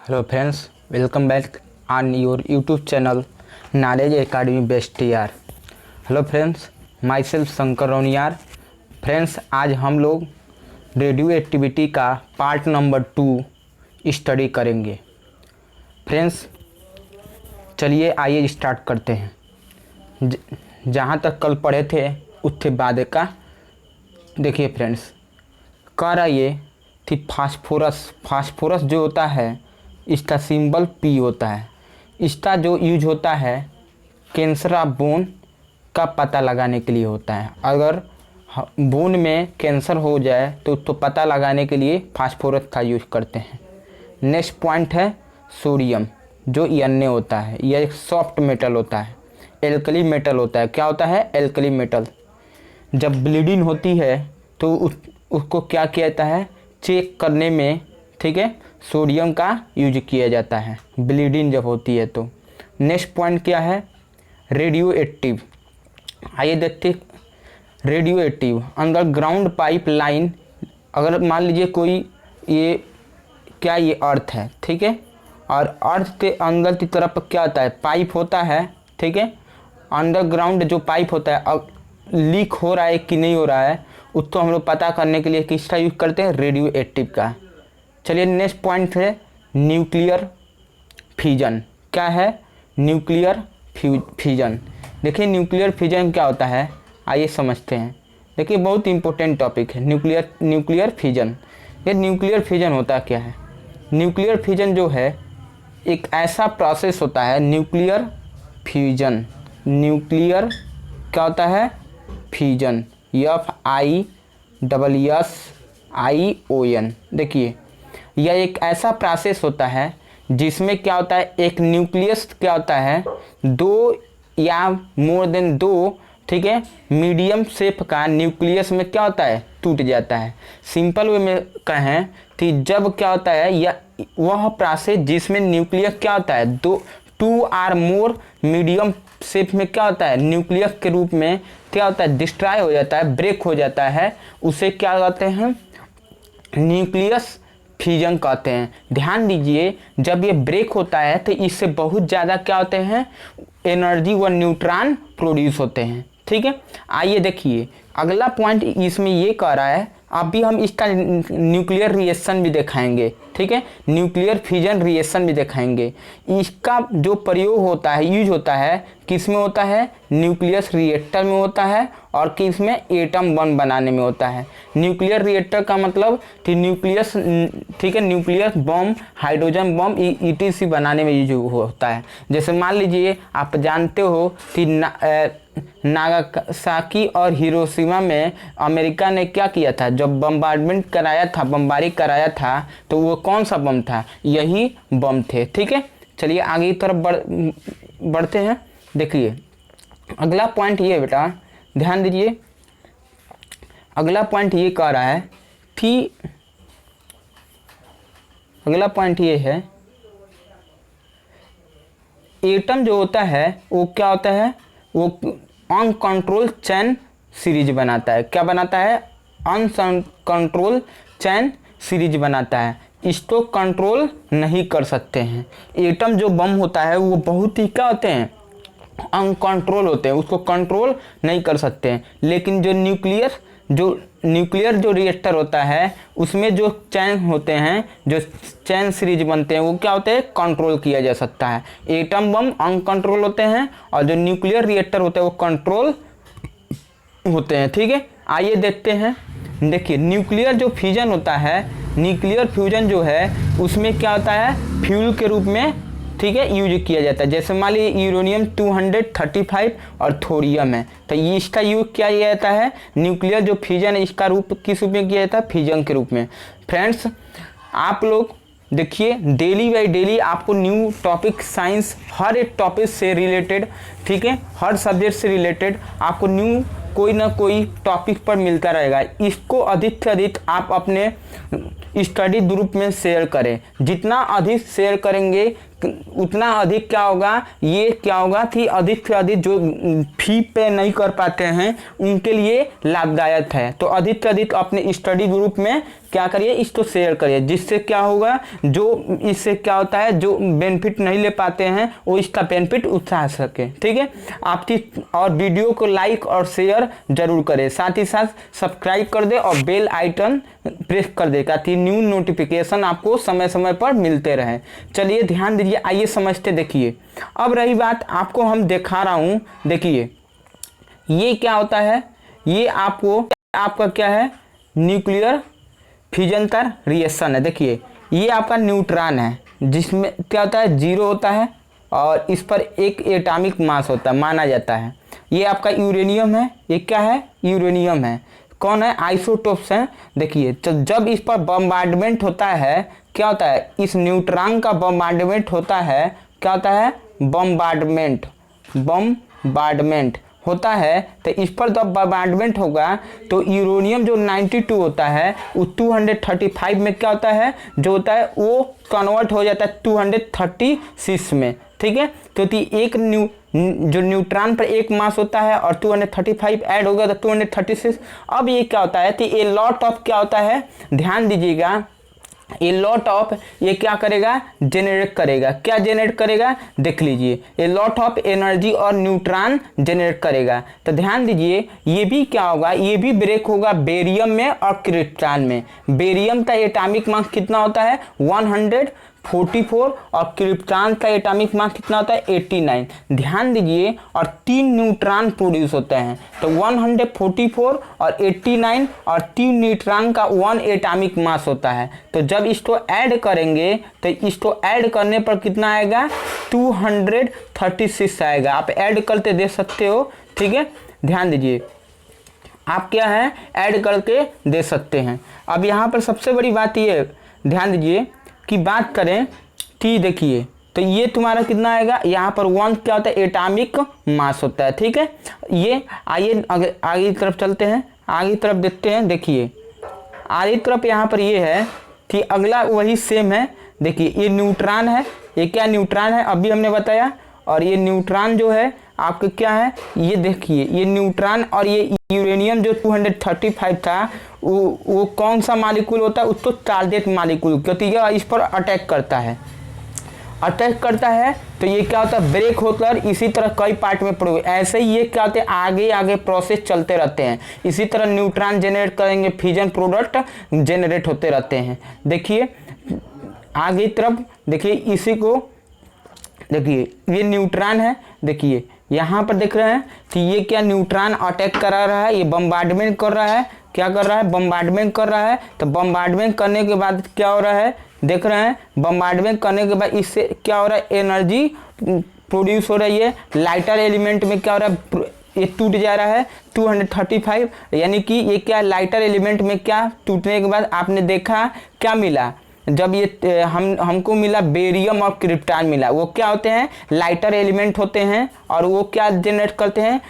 Hello friends, welcome back on your YouTube channel Knowledge Academy Best Year। Hello friends, my self Shankar Roniyar. Friends, आज हम लोग radio activity का part number 2 study करेंगे। Friends, चलिए आइए start करते हैं। जहाँ तक कल पढ़े थे उसके बाद का देखिए फ्रेंड्स, कह रहा ये कि फास्फोरस जो होता है इसका सिंबल P होता है। इसका जो यूज होता है कैंसर ऑफ बोन का पता लगाने के लिए होता है। अगर बोन में कैंसर हो जाए तो उसको पता लगाने के लिए फास्फोरस का यूज करते हैं। नेक्स्ट पॉइंट है सोडियम, जो Na होता है। यह एक सॉफ्ट मेटल होता है, एल्कली मेटल होता है। क्या होता है? Alkali metal. जब ब्लीडिंग होती है तो उसको क्या किया जाता है? चेक करने में, ठीक है, सोडियम का यूज किया जाता है ब्लीडिंग जब होती है तो। नेक्स्ट पॉइंट क्या है? Radio active. आइए देखते। Radio active underground pipe line. अगर मान लीजिए कोई ये अर्थ है, ठीक है, और अर्थ के अंदर की तरफ क्या होता है? पाइप होता है, ठीक है। अंडरग्राउंड जो पाइप होता है अब लीक हो रहा है कि नहीं हो रहा है, उसको हम लोग पता करने के लिए किसका यूज करते हैं? रेडियो एक्टिव का। चलिए नेक्स्ट पॉइंट है न्यूक्लियर फ्यूजन। क्या है? Nuclear fusion. देखिए न्यूक्लियर फ्यूजन क्या होता है, आइए समझते हैं। देखिए बहुत इंपॉर्टेंट टॉपिक है न्यूक्लियर फ्यूजन। ये न्यूक्लियर फ्यूजन होता क्या है? न्यूक्लियर फ्यूजन जो है एक ऐसा प्रोसेस होता है न्यूक्लियर फ्यूजन। न्यूक्लियर क्या होता है? फ्यूजन। FISSION। देखिए यह एक ऐसा प्रोसेस होता है जिसमें क्या होता है? एक न्यूक्लियस क्या होता है? 2 या मोर देन 2, ठीक है, मीडियम शेप का न्यूक्लियस में क्या होता है? टूट जाता है। सिंपल वे में कहें कि जब क्या होता है, या वह प्रोसेस जिसमें न्यूक्लियस क्या होता है? 2 और मोर मीडियम शेप में क्या होता है? न्यूक्लियस के रूप में क्या होता है? डिस्ट्रॉय हो जाता है, ब्रेक हो जाता है। उसे क्या कहते हैं? न्यूक्लियस फ्यूजन कहते हैं। ध्यान दीजिए, जब ये ब्रेक होता है तो इससे बहुत ज़्यादा क्या होते हैं? एनर्जी व न्यूट्रॉन प्रोड्यूस होते हैं, ठीक है। आइए देखिए अगला पॉइंट इसमें ये कह रहा है, अभी हम इसका न्यूक्लियर रिएक्शन भी दिखाएंगे, ठीक है, न्यूक्लियर फ्यूजन रिएक्शन भी दिखाएंगे। इसका जो प्रयोग होता है, यूज होता है, किस में होता है? न्यूक्लियस रिएक्टर में होता है, और किस में? एटम बम बनाने में होता है। न्यूक्लियर रिएक्टर का मतलब कि न्यूक्लियस, ठीक है, न्यूक्लियस बम, हाइड्रोजन बम ETC बनाने में यूज होता है। जैसे मान लीजिए आप जानते हो कि नागासाकी और हिरोशिमा में अमेरिका ने क्या किया था? जब बम्बार्डमेंट कराया था, बमबारी कराया था, तो वो कौन सा बम था? यही बम थे, ठीक है। चलिए आगे की तरफ बढ़ते हैं। देखिए अगला पॉइंट ये बेटा ध्यान दीजिए, अगला पॉइंट ये कह रहा है कि अगला पॉइंट ये है, एटम जो होता है वो क्या होता है? वो अनकंट्रोल चैन सीरीज बनाता है। क्या बनाता है? अनकंट्रोल चैन सीरीज बनाता है। इसको कंट्रोल नहीं कर सकते हैं। एटम जो बम होता है वो बहुत ही क्या होते हैं? अनकंट्रोल होते हैं, उसको कंट्रोल नहीं कर सकते हैं। लेकिन जो न्यूक्लियर जो रिएक्टर होता है उसमें जो चैन होते हैं, जो चैन सीरीज बनते हैं, वो क्या होते हैं? कंट्रोल किया जा सकता है। एटम बम अनकंट्रोल होते हैं और जो न्यूक्लियर रिएक्टर होते हैं वो कंट्रोल होते हैं, ठीक है। आइए देखते हैं। देखिए न्यूक्लियर जो फ्यूजन होता है, न्यूक्लियर फ्यूजन जो है उसमें क्या होता है? फ्यूल के रूप में, ठीक है, यूज किया जाता है। जैसे मान लीजिए यूरेनियम 235 और थोरियम है, तो इसका यूज किया जाता है। न्यूक्लियर जो फ्यूजन है इसका रूप किस रूप में किया जाता है? फ्यूजन के रूप में। फ्रेंड्स, आप लोग देखिए डेली बाई डेली आपको न्यू टॉपिक, साइंस, हर एक टॉपिक से रिलेटेड, ठीक है, हर सब्जेक्ट से रिलेटेड आपको न्यू कोई ना कोई टॉपिक पर मिलता रहेगा। इसको अधिक से अधिक आप अपने स्टडी ग्रुप में शेयर करें। जितना अधिक शेयर करेंगे उतना अधिक क्या होगा, ये क्या होगा कि अधिक से अधिक जो फी पे नहीं कर पाते हैं उनके लिए लाभदायक है। तो अधिक से अधिक अपने स्टडी ग्रुप में क्या करिए, इसको शेयर करिए, जिससे क्या होगा, जो इससे क्या होता है, जो बेनिफिट नहीं ले पाते हैं वो इसका बेनिफिट उठा सके। ठीक है, आपकी और वीडियो को लाइक और शेयर जरूर करें, साथ ही साथ सब्सक्राइब कर दे और बेल आइकन प्रेस कर दे ताकि न्यू नोटिफिकेशन आपको समय समय पर मिलते रहे। चलिए ध्यान दीजिए, आइए समझते। देखिए अब रही बात, आपको हम दिखा रहा हूँ। देखिए ये क्या होता है, ये आपका क्या है, न्यूक्लियर फ्यूजन का रिएक्शन है। देखिए ये आपका न्यूट्रॉन है, जिसमें क्या होता है, 0 होता है और इस पर एक एटॉमिक मास होता है माना जाता है। ये आपका यूरेनियम है, ये क्या है, यूरेनियम है। कौन है, आइसोटोप्स हैं। देखिए तो जब इस पर बम्बार्डमेंट होता है, क्या होता है, इस न्यूट्रॉन का बम्बार्डमेंट होता है, क्या होता है, बम्बार्डमेंट होता है। तो इस पर जब बम्बार्डमेंट होगा तो यूरेनियम जो 92 होता है वो 235 में क्या होता है, जो होता है वो कन्वर्ट हो जाता है 236 में। ठीक है, क्योंकि एक जो न्यूट्रॉन पर एक मास होता है और 235 ऐड होगा तो 236। अब ये क्या होता है कि ए लॉट ऑफ क्या होता है, ध्यान दीजिएगा, ये लॉट ऑफ ये क्या करेगा, जेनरेट करेगा। क्या जेनरेट करेगा, देख लीजिए, ये लॉट ऑफ एनर्जी और न्यूट्रॉन जेनरेट करेगा। तो ध्यान दीजिए, ये भी क्या होगा, ये भी ब्रेक होगा बेरियम में और क्रिप्टॉन में। बेरियम का एटॉमिक मास कितना होता है, 144 और क्रिप्टॉन का एटॉमिक मास कितना होता है, 89। ध्यान दीजिए, और 3 न्यूट्रॉन प्रोड्यूस होते हैं, तो 144 और 89 और 3 न्यूट्रॉन का 1 एटॉमिक मास होता है। तो जब इसको ऐड करेंगे तो इसको ऐड करने पर कितना आएगा, 236 आएगा। आप ऐड करते दे सकते हो। ठीक है, ध्यान दीजिए, आप क्या है, ऐड करके दे सकते हैं। अब यहाँ पर सबसे बड़ी बात ये ध्यान दीजिए कि बात करें कि देखिए, तो ये तुम्हारा कितना आएगा, यहाँ पर 1 क्या होता है, एटॉमिक मास होता है। ठीक है, ये आइए आगे की तरफ चलते हैं, आगे की तरफ देखते हैं। देखिए आगे की तरफ यहाँ पर ये है कि अगला वही सेम है। देखिए ये न्यूट्रॉन है, ये क्या न्यूट्रॉन है अभी हमने बताया, और ये न्यूट्रॉन जो है आपका क्या है, ये देखिए ये न्यूट्रॉन और ये यूरेनियम जो 235 था वो कौन सा मालिक्यूल होता है, उसको टारगेट मालिक्यूल, क्योंकि ये इस पर अटैक करता है। तो ये क्या होता है, ब्रेक होकर इसी तरह कई पार्ट में पड़े। ऐसे ही ये क्या होते हैं, आगे आगे प्रोसेस चलते रहते हैं। इसी तरह न्यूट्रॉन जनरेट करेंगे, फ्यूजन प्रोडक्ट जनरेट होते रहते हैं। देखिए आगे तरफ देखिए, इसी को देखिए, ये न्यूट्रॉन है। देखिए यहाँ पर देख रहे हैं कि ये क्या, न्यूट्रॉन अटैक करा रहा है, ये बम्बार्डमेंट कर रहा है। क्या कर रहा है, बम्बार्डमेंट कर रहा है। तो बम्बार्डमेंट करने के बाद क्या हो रहा है, देख रहे हैं, बम्बार्डमेंट करने के बाद इससे क्या हो रहा है, एनर्जी प्रोड्यूस हो रही है। लाइटर एलिमेंट में क्या हो रहा है, ये टूट जा रहा है 235, यानी कि ये क्या, लाइटर एलिमेंट में क्या टूटने के बाद आपने देखा क्या मिला, जब ये हमको मिला बेरियम और क्रिप्टॉन मिला। वो क्या होते हैं, लाइटर एलिमेंट होते हैं, और वो क्या जनरेट करते हैं,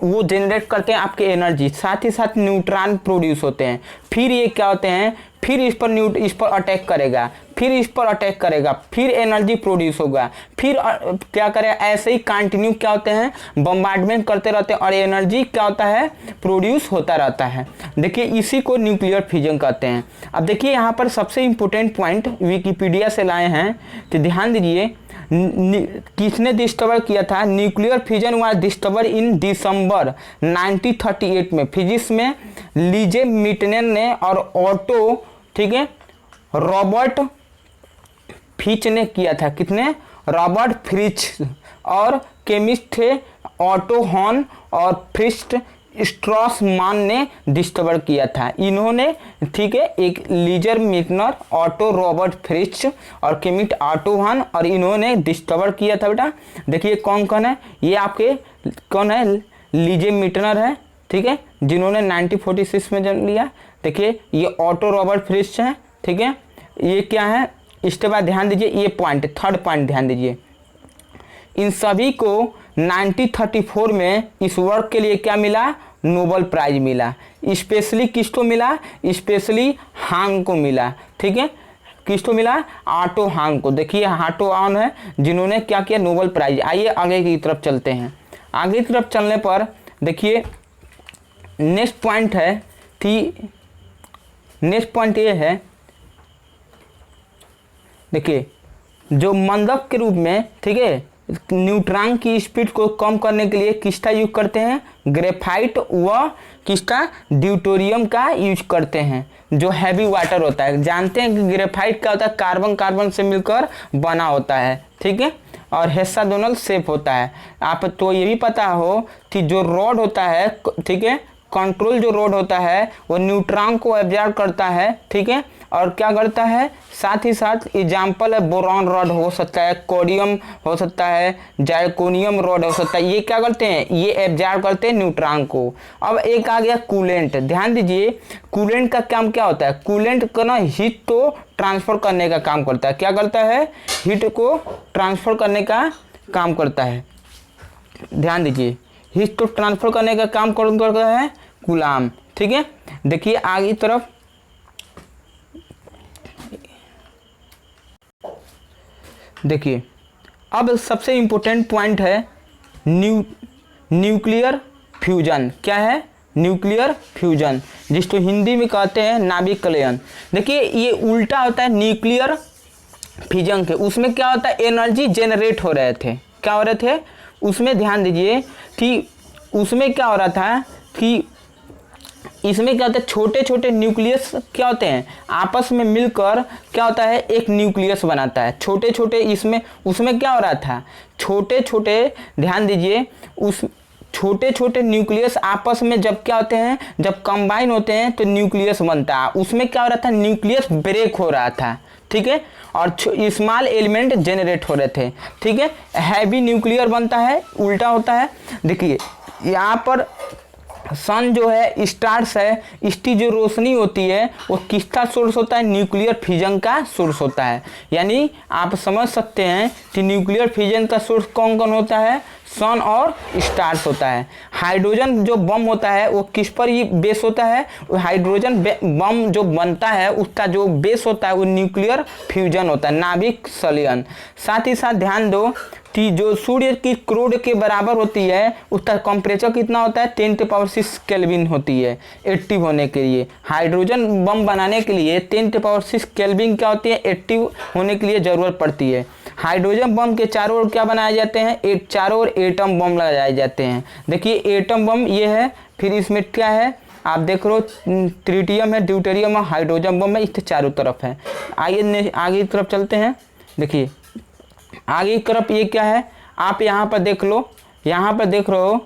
वो जनरेट करते हैं आपके एनर्जी, साथ ही साथ न्यूट्रॉन प्रोड्यूस होते हैं। फिर ये क्या होते हैं, फिर इस पर अटैक करेगा, फिर इस पर अटैक करेगा, फिर एनर्जी प्रोड्यूस होगा, फिर क्या करेगा, ऐसे ही कंटिन्यू क्या होते हैं, बम्बार्डमेंट करते रहते हैं और एनर्जी क्या होता है, प्रोड्यूस होता रहता है। देखिए इसी को न्यूक्लियर फ्यूजन कहते हैं। अब देखिए यहाँ पर सबसे इम्पोर्टेंट पॉइंट विकिपीडिया से लाए हैं, तो ध्यान दीजिए, किसने डिस्कवर किया था, nuclear fusion was discover in December 1938 में फिजिक्स में लीजे मिटनेर ने और ऑटो, ठीक है, रॉबर्ट फिच ने किया था। कितने, रॉबर्ट फ्रिच, और केमिस्ट थे ऑटो हॉर्न और फ्रिस्ट स्ट्रॉसमान ने डिस्कवर किया था। इन्होंने, ठीक है, एक लीजर मिटनर, ऑटो रॉबर्ट फ्रिच और केमिस्ट ऑटो हॉर्न, और इन्होंने डिस्कवर किया था। बेटा देखिए कौन कौन है, ये आपके कौन है, लीजे मिटनर है, ठीक है, जिन्होंने 1946 में जन्म लिया। देखिए ये ऑटो रॉबर्ट फ्रिच है, ठीक है, ये क्या है, इसके बाद ध्यान दीजिए, ये पॉइंट, थर्ड पॉइंट ध्यान दीजिए, इन सभी को 1934 में इस वर्क के लिए क्या मिला, नोबेल प्राइज मिला। स्पेशली किसको मिला, स्पेशली हांग को मिला। ठीक है, किसको मिला? ऑटो हान को। देखिए ऑटो हान है जिन्होंने क्या किया? Nobel prize. आइए आगे की तरफ चलते हैं। आगे की तरफ चलने पर देखिए नेक्स्ट पॉइंट है कि नेक्स्ट पॉइंट ये है, देखिए जो मंदक के रूप में, ठीक है, न्यूट्रॉन की स्पीड को कम करने के लिए किसका यूज करते हैं? ग्रेफाइट व किसका? ड्यूटेरियम का यूज करते हैं, जो हैवी वाटर होता है। जानते हैं कि ग्रेफाइट क्या होता है? कार्बन कार्बन से मिलकर बना होता है, ठीक है, और हेक्सागोनल शेप होता है। आप तो ये भी पता हो कि जो रॉड होता है, ठीक है, कंट्रोल जो रॉड होता है वो न्यूट्रॉन को एब्जॉर्ब करता है, ठीक है, और क्या करता है? साथ ही साथ एग्जाम्पल है बोरॉन रॉड हो सकता है, कोडियम हो सकता है, जाइकोनियम रॉड हो सकता है। ये क्या करते हैं? ये एब्जॉर्ब करते हैं न्यूट्रॉन को। अब एक आ गया कूलेंट। ध्यान दीजिए कूलेंट का काम क्या होता है? कूलेंट का ना हीट को ट्रांसफर करने का काम करता है। क्या करता है? हीट को ट्रांसफर करने का काम करता है। ध्यान दीजिए हीट को ट्रांसफर करने का काम कौन करता है? कूलाम, ठीक है। देखिए आगे तरफ देखिए, अब सबसे इंपॉर्टेंट पॉइंट है न्यूक्लियर फ्यूजन। क्या है? न्यूक्लियर फ्यूजन, जिसको हिंदी में कहते हैं नाभिक कलयन। देखिए ये उल्टा होता है न्यूक्लियर फ्यूजन के। उसमें क्या होता है? एनर्जी जनरेट हो रहे थे। क्या हो रहे थे उसमें? ध्यान दीजिए कि उसमें क्या हो रहा था कि इसमें क्या होता है? छोटे छोटे न्यूक्लियस क्या होते हैं? आपस में मिलकर क्या होता है? एक न्यूक्लियस बनाता है। छोटे छोटे इसमें उसमें क्या हो रहा था? छोटे छोटे, ध्यान दीजिए, उस छोटे छोटे न्यूक्लियस आपस में जब क्या होते हैं? जब कंबाइन होते हैं तो न्यूक्लियस बनता है। उसमें क्या हो रहा था? न्यूक्लियस ब्रेक हो रहा था, ठीक है, और स्मॉल एलिमेंट जनरेट हो रहे थे, ठीक है। हैवी न्यूक्लियर बनता है, उल्टा होता है। देखिए यहाँ पर सन जो है, स्टार्स है, इसकी जो रोशनी होती है वो किसका सोर्स होता है? न्यूक्लियर फ्यूजन का सोर्स होता है। यानी आप समझ सकते हैं कि न्यूक्लियर फ्यूजन का सोर्स कौन कौन होता है? सन और स्टार्स होता है। हाइड्रोजन जो बम होता है वो किस पर ही बेस होता है? हाइड्रोजन बम जो बनता है उसका जो बेस होता है वो न्यूक्लियर फ्यूजन होता है, नाभिक संलयन। साथ ही साथ ध्यान दो कि जो सूर्य की क्रोड के बराबर होती है उसका टेम्परेचर कितना होता है? 10⁶ केल्विन होती है एक्टिव होने के लिए। हाइड्रोजन बम बनाने के लिए 10⁶ केल्विन क्या होती है? एक्टिव होने के लिए ज़रूरत पड़ती है। हाइड्रोजन बम के चारों ओर क्या बनाए जाते हैं? एक चारों ओर एटम बम लगाए जाते हैं। देखिए एटम बम ये है, फिर इसमें क्या है आप देख रहे हो? ट्रिटियम है, ड्यूटेरियम है, हाइड्रोजन बम है, इसके चारों तरफ है। आइए आगे की तरफ चलते हैं। देखिए आगे की तरफ ये क्या है? आप यहाँ पर देख लो, यहाँ पर देख रहे हो